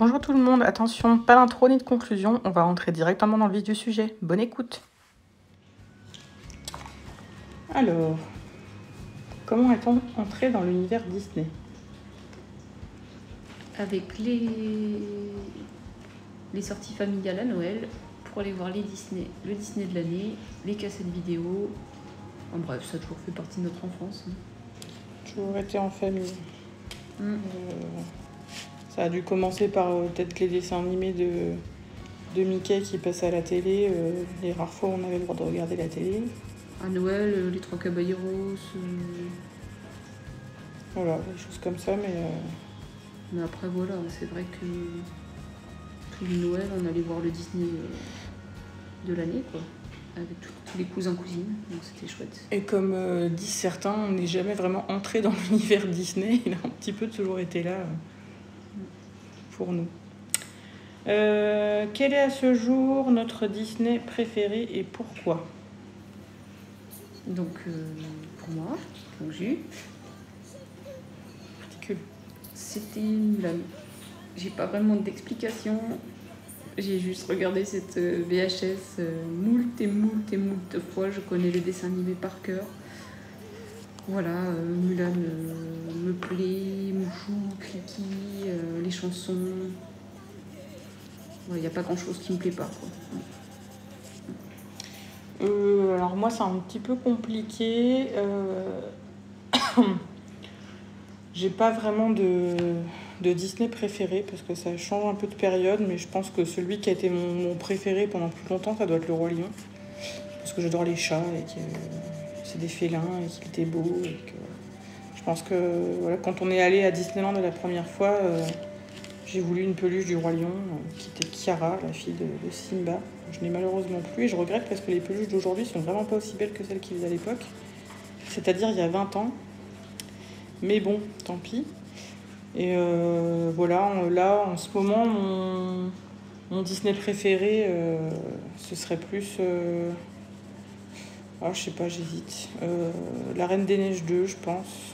Bonjour tout le monde, attention, pas d'intro ni de conclusion, on va rentrer directement dans le vif du sujet. Bonne écoute. Alors, comment est-on entré dans l'univers Disney? Avec les sorties familiales à Noël pour aller voir les Disney, le Disney de l'année, les cassettes vidéo. En bref, ça a toujours fait partie de notre enfance. Toujours été en famille. Ça a dû commencer par peut-être les dessins animés de Mickey qui passaient à la télé, les rares fois où on avait le droit de regarder la télé. À Noël, les Trois Caballeros. Voilà, des choses comme ça, Mais après, voilà, c'est vrai que tous les Noëls, on allait voir le Disney de l'année, quoi. Avec tous les cousins, cousines, donc c'était chouette. Et comme disent certains, on n'est jamais vraiment entré dans l'univers Disney, il a un petit peu toujours été là pour nous. Quel est à ce jour notre Disney préféré et pourquoi? Donc, pour moi, donc j'ai eu, c'était Mulan. J'ai pas vraiment d'explication. J'ai juste regardé cette VHS moult et moult et moult fois. Je connais les dessins animés par cœur. Voilà, Mulan me plaît, Mouchou, Clicky, les chansons. Il n'y a pas grand chose qui me plaît pas, quoi. Alors moi c'est un petit peu compliqué. J'ai pas vraiment de Disney préféré parce que ça change un peu de période, mais je pense que celui qui a été mon préféré pendant plus longtemps, ça doit être le Roi Lion. Parce que j'adore les chats et que c'est des félins et qu'il était beau. Et que je pense que voilà, quand on est allé à Disneyland la première fois, j'ai voulu une peluche du Roi Lion qui était Kiara, la fille de Simba. Je n'ai malheureusement plus et je regrette parce que les peluches d'aujourd'hui sont vraiment pas aussi belles que celles qu'ils faisaient à l'époque. C'est-à-dire il y a 20 ans. Mais bon, tant pis. Et voilà, là en ce moment, mon Disney préféré, ce serait plus... je sais pas, j'hésite. La Reine des Neiges 2, je pense.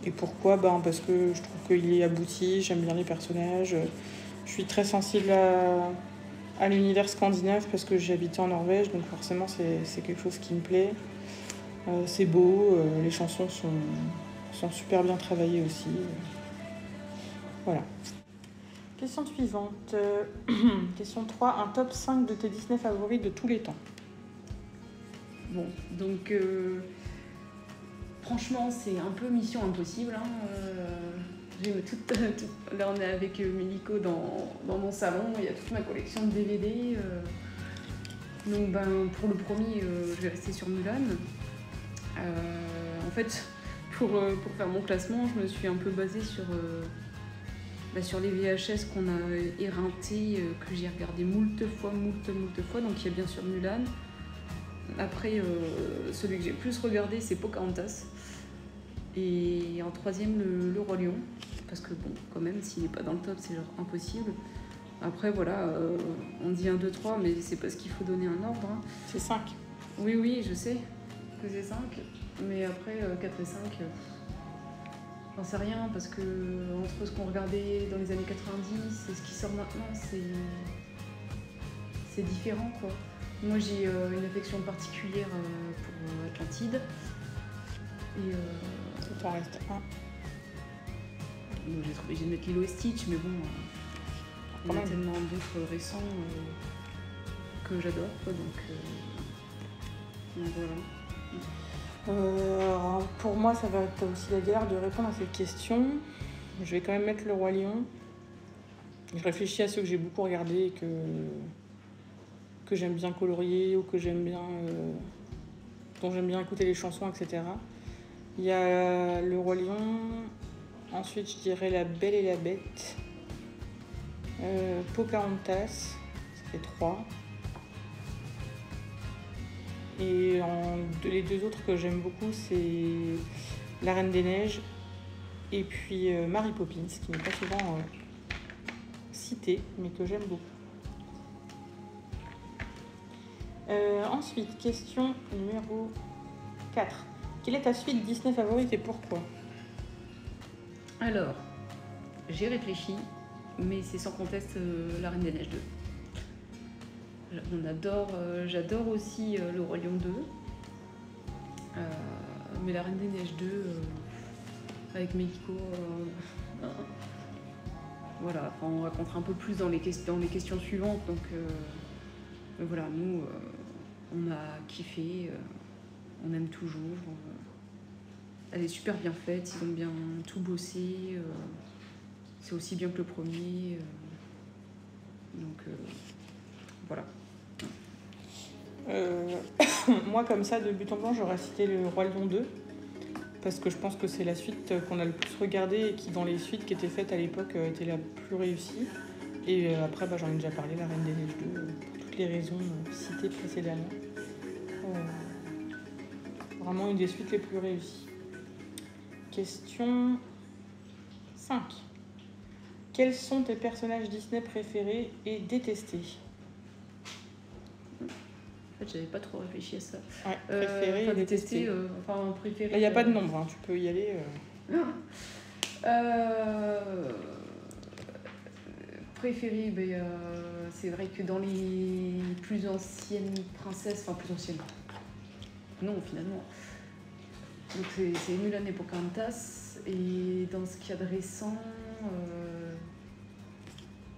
Et pourquoi? Parce que je trouve qu'il est abouti, j'aime bien les personnages. Je suis très sensible à l'univers scandinave parce que j'ai habité en Norvège, donc forcément c'est quelque chose qui me plaît. C'est beau, les chansons sont super bien travaillées aussi. Voilà. Question suivante. Question 3. Un top 5 de tes Disney favoris de tous les temps. Bon, donc franchement c'est un peu mission impossible. Là on est avec Milico dans mon salon, il y a toute ma collection de DVD. Donc pour le premier, je vais rester sur Mulan. En fait, pour faire mon classement, je me suis un peu basée sur les VHS qu'on a éreintés, que j'ai regardé moult fois. Donc il y a bien sûr Mulan. Après, celui que j'ai plus regardé, c'est Pocahontas. Et en troisième, le Roi Lion. Parce que bon, quand même, s'il n'est pas dans le top, c'est genre impossible. Après, voilà, on dit 1, 2, 3, mais c'est parce qu'il faut donner un ordre. Hein. C'est 5. Oui, je sais que c'est 5. Mais après, 4 et 5, j'en sais rien. Parce que entre ce qu'on regardait dans les années 90 et ce qui sort maintenant, c'est différent, quoi. Moi, j'ai une affection particulière pour Atlantide. Et ça t'en reste un. J'ai trouvé obligée de mettre Lilo et Stitch, mais bon, il y a tellement d'autres récents que j'adore, quoi, donc voilà. Pour moi, ça va être aussi la galère de répondre à cette question. Je vais quand même mettre le Roi Lion. Je réfléchis à ceux que j'ai beaucoup regardés et que j'aime bien colorier ou que j'aime bien, dont j'aime bien écouter les chansons, etc. Il y a le Roi Lion, ensuite je dirais La Belle et la Bête, Pocahontas, ça fait 3. Et les deux autres que j'aime beaucoup, c'est La Reine des Neiges et puis Mary Poppins, qui n'est pas souvent citée, mais que j'aime beaucoup. Ensuite, question numéro 4. Quelle est ta suite Disney favorite et pourquoi? Alors, j'ai réfléchi, mais c'est sans conteste La Reine des Neiges 2. J'adore aussi Le Roi Lion 2. Mais La Reine des Neiges 2, avec Mexico, voilà, enfin, on racontera un peu plus dans les questions suivantes. Donc voilà, nous, on a kiffé, on aime toujours. Elle est super bien faite, ils ont bien tout bossé. C'est aussi bien que le premier. Donc voilà. Moi, comme ça, de but en blanc, j'aurais cité Le Roi Lion 2. Parce que je pense que c'est la suite qu'on a le plus regardée et qui, dans les suites qui étaient faites à l'époque, était la plus réussie. Et après, j'en ai déjà parlé, La Reine des Neiges 2, pour toutes les raisons citées précédemment. Vraiment une des suites les plus réussies. Question 5. Quels sont tes personnages Disney préférés et détestés? En fait, j'avais pas trop réfléchi à ça. Ouais, préféré et détesté. Préféré. Là, il n'y a pas de nombre, hein, tu peux y aller. Préféré, c'est vrai que dans les plus anciennes princesses, enfin plus anciennes, non finalement, donc c'est Mulan et Pocahontas. Et dans ce qu'il y a de récent,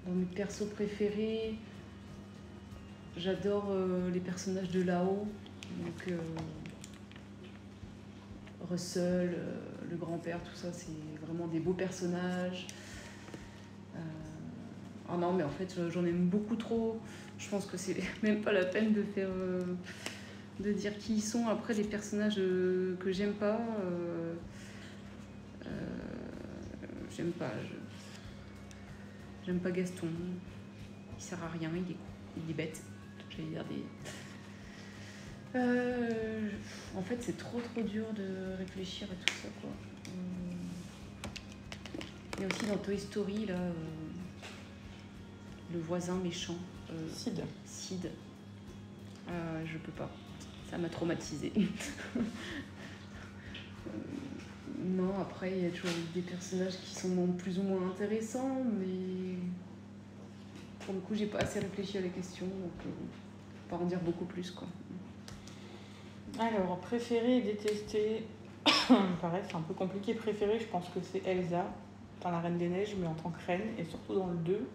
dans mes persos préférés, j'adore les personnages de Lao, donc Russell, le grand-père, tout ça, c'est vraiment des beaux personnages. Ah non, mais en fait, j'en aime beaucoup trop. Je pense que c'est même pas la peine de faire, de dire qui ils sont. Après, les personnages que j'aime pas, j'aime pas Gaston. Il sert à rien, il est bête. J'allais dire en fait, c'est trop dur de réfléchir à tout ça, quoi. Il y a aussi dans Toy Story, là, le voisin méchant. Sid. Je peux pas. Ça m'a traumatisée. Non, après, il y a toujours des personnages qui sont plus ou moins intéressants, mais pour le coup, j'ai pas assez réfléchi à la question, donc pas en dire beaucoup plus, quoi. Alors, préféré et détesté, pareil, c'est un peu compliqué. Préféré, je pense que c'est Elsa, dans La Reine des Neiges, mais en tant que reine, et surtout dans le 2.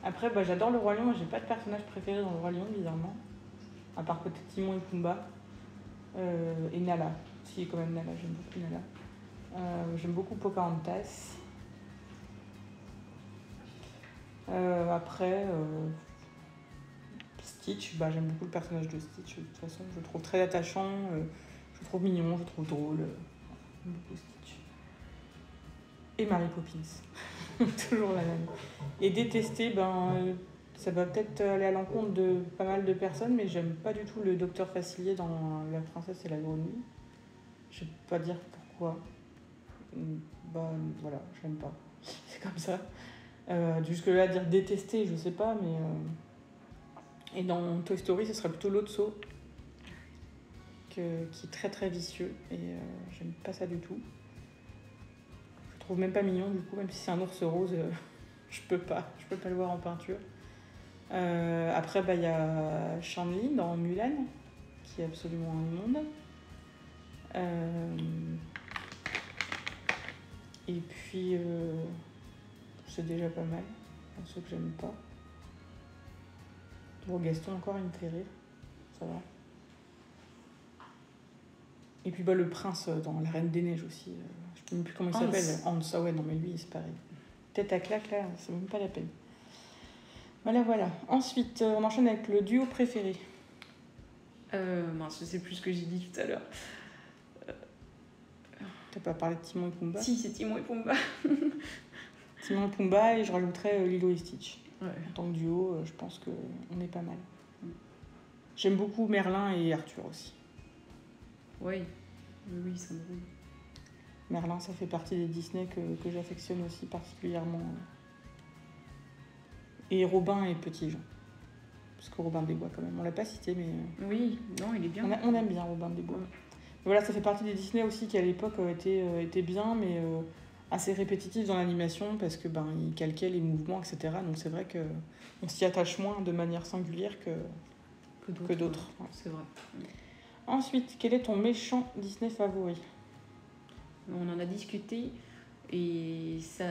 Après, j'adore Le Roi Lion, mais j'ai pas de personnage préféré dans Le Roi Lion, bizarrement. À part peut-être Timon et Pumba. Et Nala. Si, quand même Nala, j'aime beaucoup Nala. J'aime beaucoup Pocahontas. Après, Stitch, j'aime beaucoup le personnage de Stitch, de toute façon. Je le trouve très attachant, je le trouve mignon, je le trouve drôle. J'aime beaucoup Stitch. Et Mary Poppins. Toujours la même. Et détester, ça va peut-être aller à l'encontre de pas mal de personnes, mais j'aime pas du tout le docteur Facilier dans La Princesse et la Grenouille. Je vais pas dire pourquoi. Voilà, j'aime pas. C'est comme ça. Jusque-là, dire détester, je sais pas, mais... Et dans Toy Story, ce serait plutôt Lotso, qui est très très vicieux, et j'aime pas ça du tout. Je le trouve même pas mignon, du coup, même si c'est un ours rose, je peux pas le voir en peinture. Après, il y a Shanli dans Mulan, qui est absolument immonde. Et puis, c'est déjà pas mal, pour ceux que j'aime pas. Pour Gaston, encore, il me fait rire, ça va. Et puis le prince dans La Reine des Neiges aussi, je ne sais même plus comment il s'appelle. Hans, ouais, non mais lui, c'est pareil. Tête à claque, là, c'est même pas la peine. Voilà. Ensuite, on enchaîne avec le duo préféré. Je sais plus ce que j'ai dit tout à l'heure. T'as pas parlé de Timon et Pumba? Si, c'est Timon et Pumba. Timon et Pumba, et je rajouterais Lilo et Stitch. Ouais. En tant que duo, je pense qu'on est pas mal. J'aime beaucoup Merlin et Arthur aussi. Oui, ça me roule. Merlin, ça fait partie des Disney que j'affectionne aussi particulièrement. Et Robin et Petit Jean. Parce que Robin des Bois, quand même, on l'a pas cité, mais... Oui, non, il est bien. On aime bien Robin des Bois. Voilà, ça fait partie des Disney aussi qui à l'époque étaient bien, mais assez répétitifs dans l'animation parce que ils calquaient les mouvements, etc. Donc c'est vrai qu'on s'y attache moins de manière singulière que d'autres. Ouais. C'est vrai. Ensuite, quel est ton méchant Disney favori? On en a discuté et ça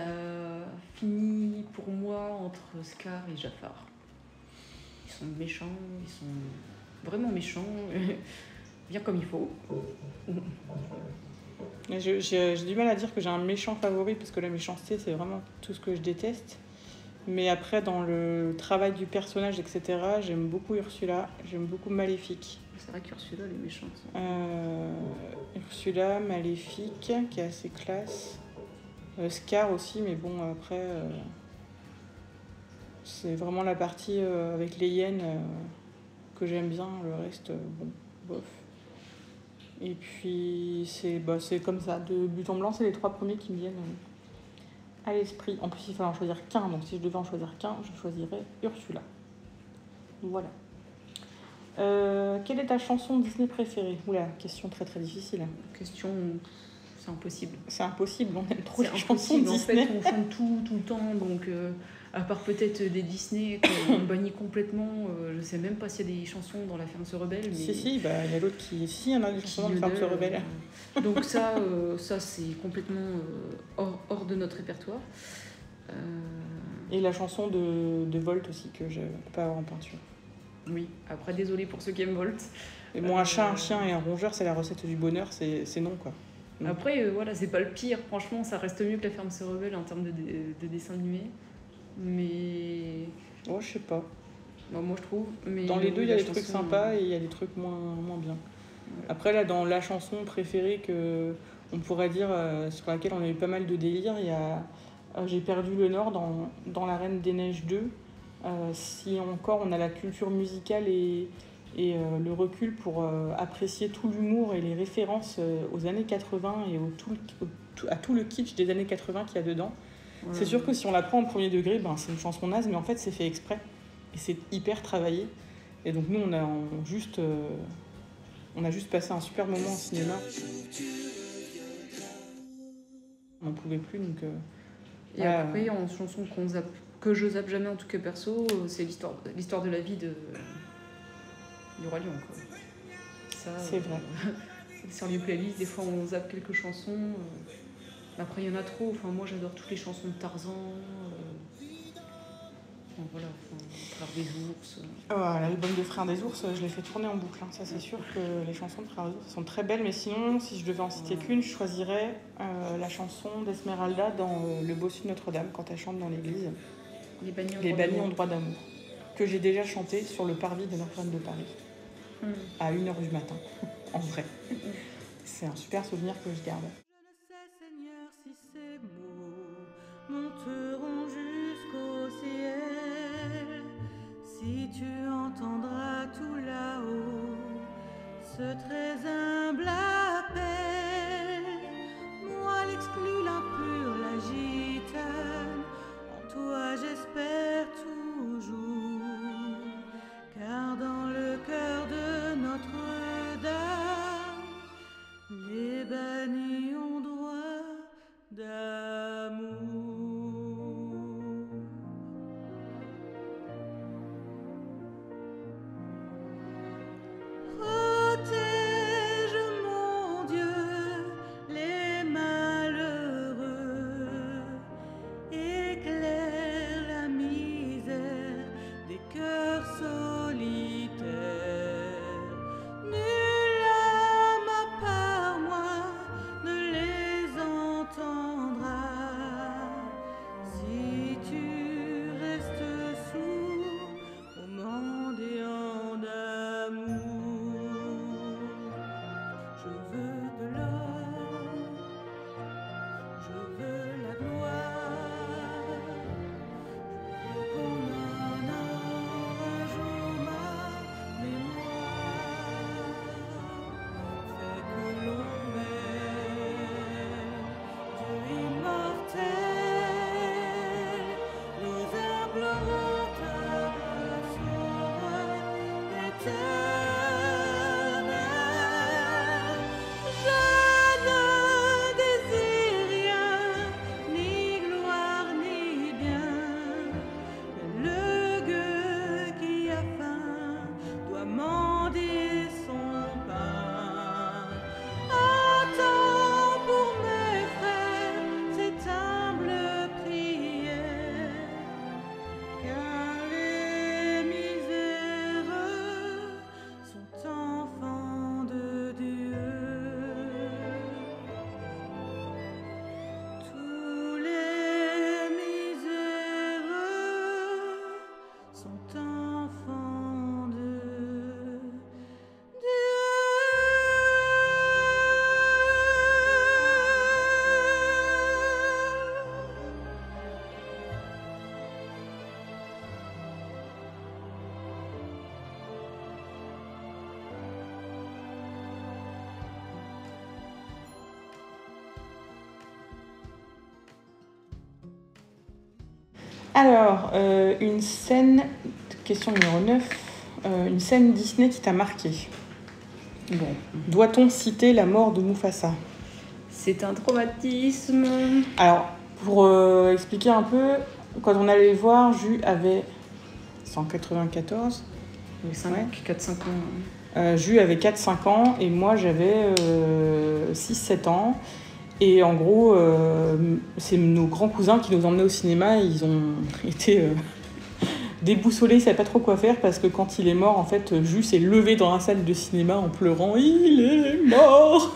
finit pour moi entre Scar et Jafar. Ils sont méchants, ils sont vraiment méchants, bien comme il faut. J'ai du mal à dire que j'ai un méchant favori parce que la méchanceté c'est vraiment tout ce que je déteste. Mais après, dans le travail du personnage, etc., j'aime beaucoup Ursula, j'aime beaucoup Maléfique. C'est vrai qu'Ursula, elle est méchante. Ursula, Maléfique, qui est assez classe. Scar aussi, mais bon, après, c'est vraiment la partie avec les hyènes que j'aime bien. Le reste, bon, bof. Et puis, c'est comme ça. De but en blanc, c'est les 3 premiers qui me viennent à l'esprit. En plus, il fallait en choisir qu'un. Donc, si je devais en choisir qu'un, je choisirais Ursula. Voilà. Quelle est ta chanson Disney préférée? Oula, question très très difficile. Question, c'est impossible. C'est impossible, on aime trop les C'est chansons impossible, Disney. en fait, on chante tout le temps, donc à part peut-être des Disney qu'on bannit complètement, je sais même pas s'il y a des chansons dans La Ferme se rebelle. Mais... Si, il y a l'autre qui... Si, il y en a des chansons dans La Ferme se rebelle. Donc ça c'est complètement hors de notre répertoire. Et la chanson de Volt aussi, que je ne peux pas avoir en peinture. Oui, après désolé pour ceux qui aiment Volt. Et bon, un chat, un chien et un rongeur, c'est la recette du bonheur, c'est non quoi. Après, voilà, c'est pas le pire. Franchement, ça reste mieux que La Ferme se rebelle en termes de dessin animé. Mais... Oh, je sais pas. Bah, moi, je trouve. Mais dans les deux, il y a des trucs sympas et il y a des trucs moins bien. Ouais. Après, là, dans la chanson préférée que on pourrait dire, sur laquelle on a eu pas mal de délire, il y a J'ai perdu le Nord dans La Reine des Neiges 2. Si encore on a la culture musicale et le recul pour apprécier tout l'humour et les références aux années 80 et à tout le kitsch des années 80 qu'il y a dedans. Ouais. C'est sûr que si on la prend au premier degré, c'est une chanson naze, mais en fait c'est fait exprès et c'est hyper travaillé. Et donc nous on a juste passé un super moment au cinéma. On n'en pouvait plus, donc... Et après, en chanson que je zappe jamais en tout cas perso, c'est l'histoire de la vie du Roi Lion, quoi. Ça, c'est vrai. Sur les playlists, des fois on zappe quelques chansons. Après, il y en a trop. Enfin, moi, j'adore toutes les chansons de Tarzan. Voilà, Frères des ours. L'album de Frères des ours, je l'ai fait tourner en boucle. Hein. Ça, c'est sûr que les chansons de Frères des ours sont très belles. Mais sinon, si je devais en citer qu'une, je choisirais la chanson d'Esmeralda dans Le Bossu de Notre-Dame, quand elle chante dans l'église. Les bannis ont droit d'amour. Que j'ai déjà chanté sur le parvis de Notre-Dame de Paris. À 1h du matin, en vrai. C'est un super souvenir que je garde. Je ne sais, Seigneur, si ces mots monteront jusqu'au ciel, si tu entendras tout là-haut ce très humble appel. Moi l'exclus, l'impur, la gitane, en toi j'espère toujours, car dans le cœur de Notre-Dame, les bannis ont droit d'amour. Protège, mon Dieu, les malheureux, éclaire la misère des cœurs solitaires. Nulle âme à part moi ne les entendra, si tu restes sourd au mendiant d'amour. Je veux de l'or, je veux la gloire, je veux qu'on honore un jour ma mémoire. Fais que l'on m'aime, Dieu immortel, nous implorons ta grâce, ô roi éternel. Alors, une scène, question numéro 9, une scène Disney qui t'a marqué. Bon. Doit-on citer la mort de Mufasa ? C'est un traumatisme. Alors, pour expliquer un peu, quand on allait le voir, Jus avait 194. 4-5 ans. Jus avait 4-5 ans et moi j'avais 6-7 ans. Et en gros, c'est nos grands cousins qui nous emmenaient au cinéma. Ils ont été déboussolés, ils ne savaient pas trop quoi faire parce que quand il est mort, en fait, Jus s'est levé dans la salle de cinéma en pleurant. Il est mort.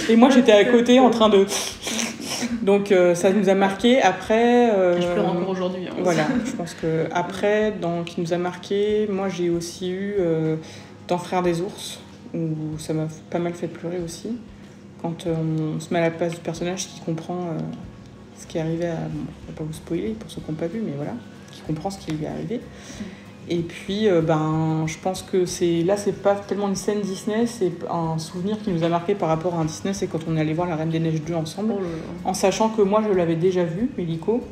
Et moi j'étais à côté en train de... Donc ça nous a marqué. Après, je pleure encore aujourd'hui. Hein, voilà, je pense que après, qui nous a marqué, moi j'ai aussi eu dans Frères des ours où ça m'a pas mal fait pleurer aussi. Quand on se met à la place du personnage qui comprend ce qui est arrivé à... Bon, je ne vais pas vous spoiler pour ceux qui n'ont pas vu, mais voilà, qui comprend ce qui lui est arrivé. Et puis, je pense que là, c'est pas tellement une scène Disney, c'est un souvenir qui nous a marqué par rapport à un Disney, c'est quand on est allé voir La Reine des Neiges 2 ensemble, en sachant que moi, je l'avais déjà vu, Mélico,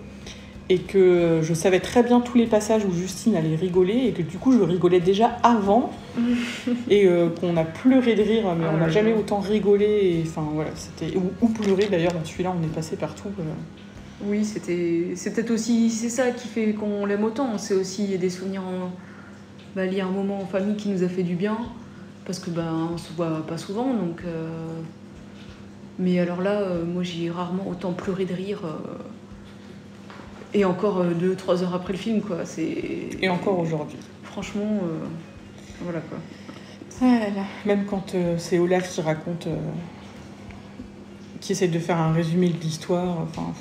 et que je savais très bien tous les passages où Justine allait rigoler, et que du coup, je rigolais déjà avant, et qu'on a pleuré de rire, mais on n'a jamais autant rigolé, et enfin, voilà, c'était... Ou pleuré, d'ailleurs, dans celui-là, on est passé partout. Oui, c'est peut-être aussi ça qui fait qu'on l'aime autant. C'est aussi des souvenirs liés à un moment en famille qui nous a fait du bien, parce que on se voit pas souvent, donc. Mais alors là, moi j'ai rarement autant pleuré de rire. Et encore 2-3 heures après le film, quoi. Et encore aujourd'hui. Franchement, voilà quoi. Ah là là. Même quand c'est Olaf qui raconte, qui essaie de faire un résumé de l'histoire, enfin.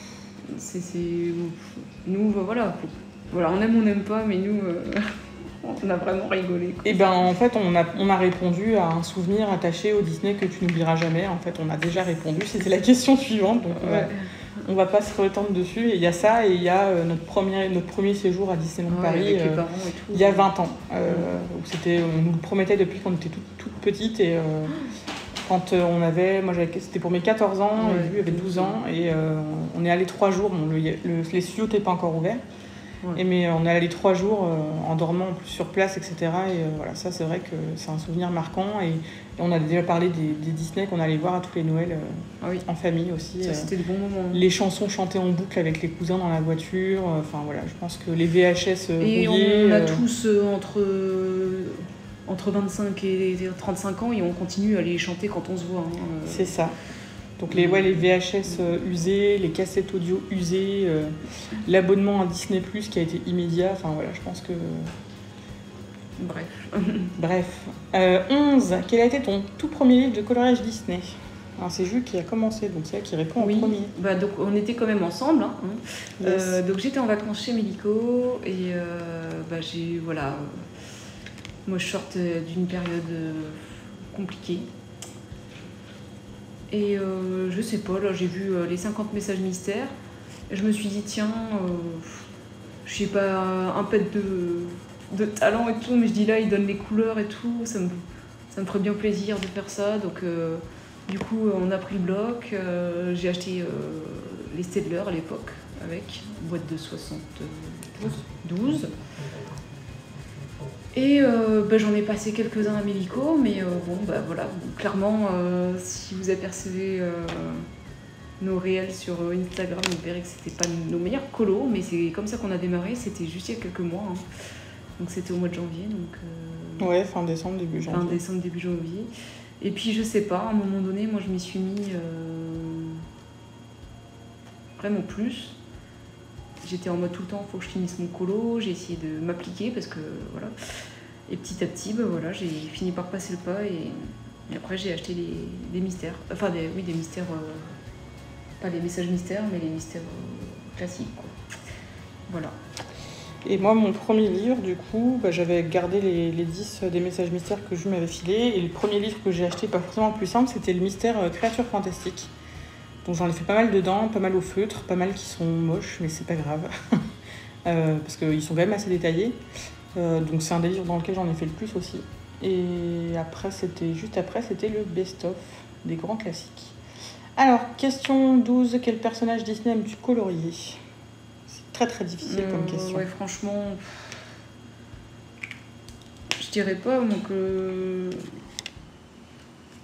Nous, voilà, on aime ou on n'aime pas, mais nous, on a vraiment rigolé. Quoi. Et en fait, on a répondu à un souvenir attaché au Disney que tu n'oublieras jamais. En fait, on a déjà répondu. C'était la question suivante, donc on va pas se retendre dessus. Et il y a ça, et il y a notre premier séjour à Disneyland Paris, avec les parents et tout, il y a 20 ans. Où on nous le promettait depuis qu'on était toute petite, et... Quand on avait... Moi, c'était pour mes 14 ans, et lui avait 12 ans, et on est allé 3 jours. Bon, les studios n'étaient pas encore ouverts, mais on est allé 3 jours en dormant en plus sur place, etc. Et voilà, ça, c'est vrai que c'est un souvenir marquant. Et on a déjà parlé des Disney qu'on allait voir à tous les Noëls en famille aussi. Ça, c'était de bons moments. Les chansons chantées en boucle avec les cousins dans la voiture. Enfin, voilà, je pense que les VHS et rouillés... on a tous entre 25 et 35 ans, et on continue à les chanter quand on se voit. Hein. C'est ça. Donc les VHS usés, les cassettes audio usées, l'abonnement à Disney+, qui a été immédiat. Enfin voilà, je pense que... Bref. 11. Quel a été ton tout premier livre de coloriage Disney ? Alors c'est Jules qui a commencé, donc c'est elle qui répond en premier. Donc on était quand même ensemble. Hein. Yes. Donc j'étais en vacances chez Mélico, et j'ai... Voilà... Moi, je sortais d'une période compliquée. Et je sais pas, là, j'ai vu les 50 messages mystères. Et je me suis dit, tiens, je sais pas, un pet de talent et tout, mais je dis là, il donne les couleurs et tout. Ça me ferait bien plaisir de faire ça. Donc, du coup, on a pris le bloc. J'ai acheté les Staedtler à l'époque, avec une boîte de 72. Et j'en ai passé quelques-uns à Mélico, mais voilà. Clairement, si vous apercevez nos réels sur Instagram, vous verrez que c'était pas nos meilleurs colos, mais c'est comme ça qu'on a démarré. C'était juste il y a quelques mois, hein. Donc c'était au mois de janvier. Donc, fin décembre, début janvier. Fin décembre, début janvier. Et puis je sais pas, à un moment donné, moi je m'y suis mis vraiment plus. J'étais en mode tout le temps, il faut que je finisse mon colo, j'ai essayé de m'appliquer parce que voilà. Et petit à petit, voilà, j'ai fini par passer le pas, et après j'ai acheté les mystères. Enfin, des mystères, pas les messages mystères, mais les mystères classiques, quoi. Voilà. Et moi, mon premier livre, du coup, j'avais gardé les 10 des messages mystères que je m'avais filés. Et le premier livre que j'ai acheté, pas forcément le plus simple, c'était le mystère Créatures fantastiques. Donc j'en ai fait pas mal dedans, pas mal au feutre, pas mal qui sont moches, mais c'est pas grave. Parce qu'ils sont quand même assez détaillés. Donc c'est un des livres dans lequel j'en ai fait le plus aussi. Et après, c'était le best-of des grands classiques. Alors, question 12. Quel personnage Disney aimes-tu colorier ? C'est très très difficile comme question. Ouais, franchement, je dirais pas moi que.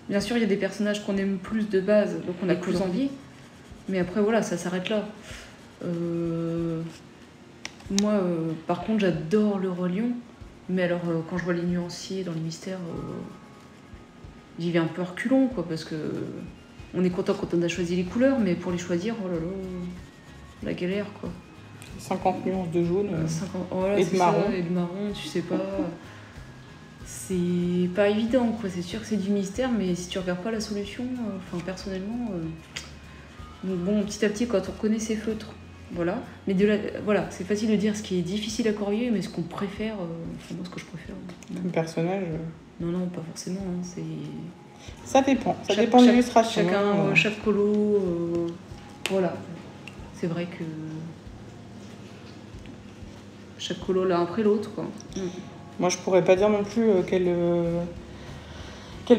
Bien sûr, il y a des personnages qu'on aime plus de base, donc on a plus envie. Mais après, voilà, ça s'arrête là. Moi, par contre, j'adore le Roi Lion. Mais alors, quand je vois les nuanciers dans le mystère, j'y vais un peu reculons, quoi, parce que on est content quand on a choisi les couleurs, mais pour les choisir, oh là là, la galère, quoi. 50 nuances de jaune 50, voilà, et de marron. Ça, et de marron, tu sais pas. C'est pas évident, quoi. C'est sûr que c'est du mystère, mais si tu regardes pas la solution, enfin, personnellement. Donc bon, petit à petit, quand on connaît ses feutres, voilà. Mais voilà, c'est facile de dire ce qui est difficile à corriger, mais ce qu'on préfère, enfin, moi, ce que je préfère. Comme personnage. Non, pas forcément. Hein, c'est. Ça dépend. Ça dépend de l'illustration. Chaque colo, voilà. C'est vrai que chaque colo l'un après l'autre, quoi. Moi, je pourrais pas dire non plus quel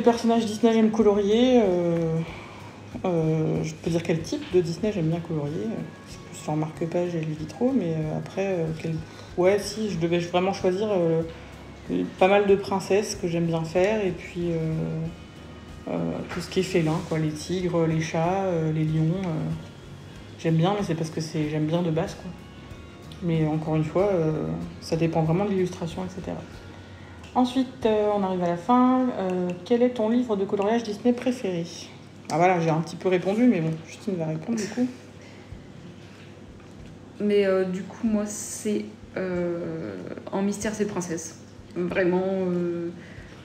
personnage Disney j'aime colorier. Je peux dire quel type de Disney j'aime bien colorier. C'est plus sur marque-page et les vitraux, mais après, ouais, si je devais vraiment choisir pas mal de princesses que j'aime bien faire, et puis tout ce qui est félin, quoi, les tigres, les chats, les lions. J'aime bien, mais c'est parce que j'aime bien de base, quoi. Mais encore une fois, ça dépend vraiment de l'illustration, etc. Ensuite, on arrive à la fin. Quel est ton livre de coloriage Disney préféré ? Ah voilà, j'ai un petit peu répondu, mais bon, Justine va répondre du coup. Mais du coup, moi, c'est en mystère, c'est Princesse. Vraiment,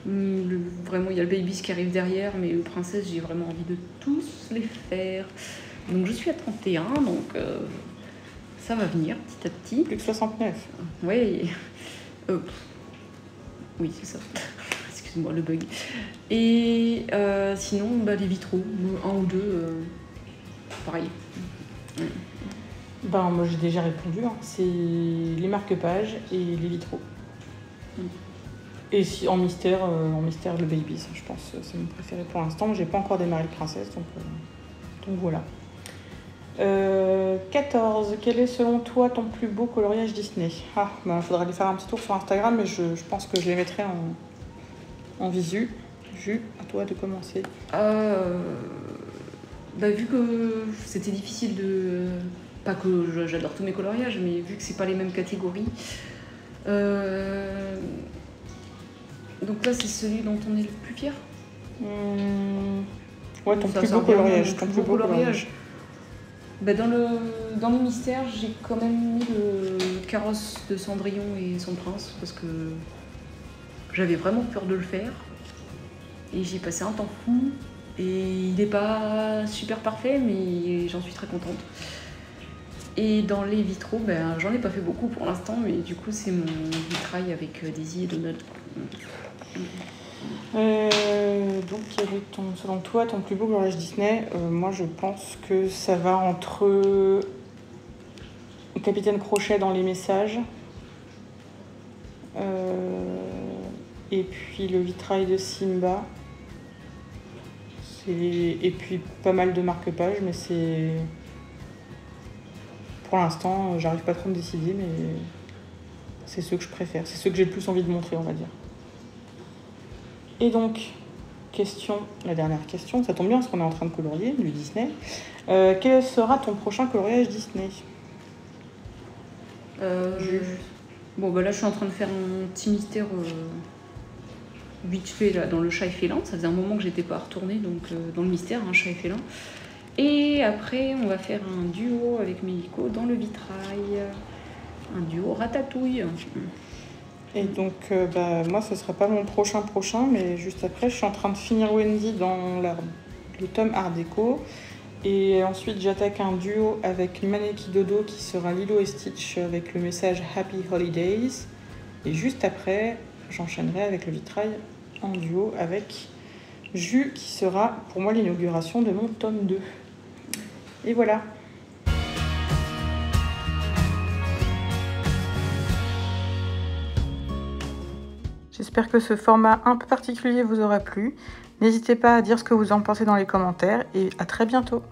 vraiment, il y a le Babies qui arrive derrière, mais le Princesse, j'ai vraiment envie de tous les faire. Donc je suis à 31, donc ça va venir petit à petit. Plus que 69. Oui, oui, c'est ça. Excuse-moi, le bug. Et sinon, les vitraux, un ou deux, pareil. Ben, moi j'ai déjà répondu, hein. C'est les marque-pages et les vitraux. Et si, en mystère, le Babies, je pense, c'est mon préféré pour l'instant. J'ai pas encore démarré le Princesse, donc voilà. 14. Quel est selon toi ton plus beau coloriage Disney ? Faudra aller faire un petit tour sur Instagram, mais je pense que je les mettrai en visu. Jus, à toi de commencer. Vu que c'était difficile de... Pas que j'adore tous mes coloriages, mais vu que c'est pas les mêmes catégories. Donc là, c'est celui dont on est le plus fier. Ouais, ton plus beau coloriage. Ton plus beau coloriage. Dans le mystère, j'ai quand même mis le carrosse de Cendrillon et son prince, parce que j'avais vraiment peur de le faire. Et j'ai passé un temps fou. Et il n'est pas super parfait, mais j'en suis très contente. Et dans les vitraux, j'en ai pas fait beaucoup pour l'instant, mais du coup, c'est mon vitrail avec Daisy et Donald. Donc, quel est selon toi ton plus beau coloriage Disney ? Moi, je pense que ça va entre Capitaine Crochet dans les messages et puis le vitrail de Simba. Et puis pas mal de marque-pages, mais c'est... Pour l'instant, j'arrive pas trop à me décider, mais c'est ceux que je préfère. C'est ceux que j'ai le plus envie de montrer, on va dire. Et donc, la dernière question, ça tombe bien parce qu'on est en train de colorier, du Disney. Quel sera ton prochain coloriage Disney ? Là, je suis en train de faire un petit mystère vite fait là, dans le chat et félin. Ça faisait un moment que j'étais pas retournée donc, dans le mystère, chat et félin. Et après, on va faire un duo avec Mélico dans le vitrail. Un duo ratatouille. Et donc, moi, ce sera pas mon prochain, mais juste après, je suis en train de finir Wendy dans le tome Art Déco. Et ensuite, j'attaque un duo avec Maneki Dodo qui sera Lilo et Stitch avec le message Happy Holidays. Et juste après, j'enchaînerai avec le vitrail en duo avec Jus qui sera pour moi l'inauguration de mon tome 2. Et voilà. J'espère que ce format un peu particulier vous aura plu. N'hésitez pas à dire ce que vous en pensez dans les commentaires et à très bientôt.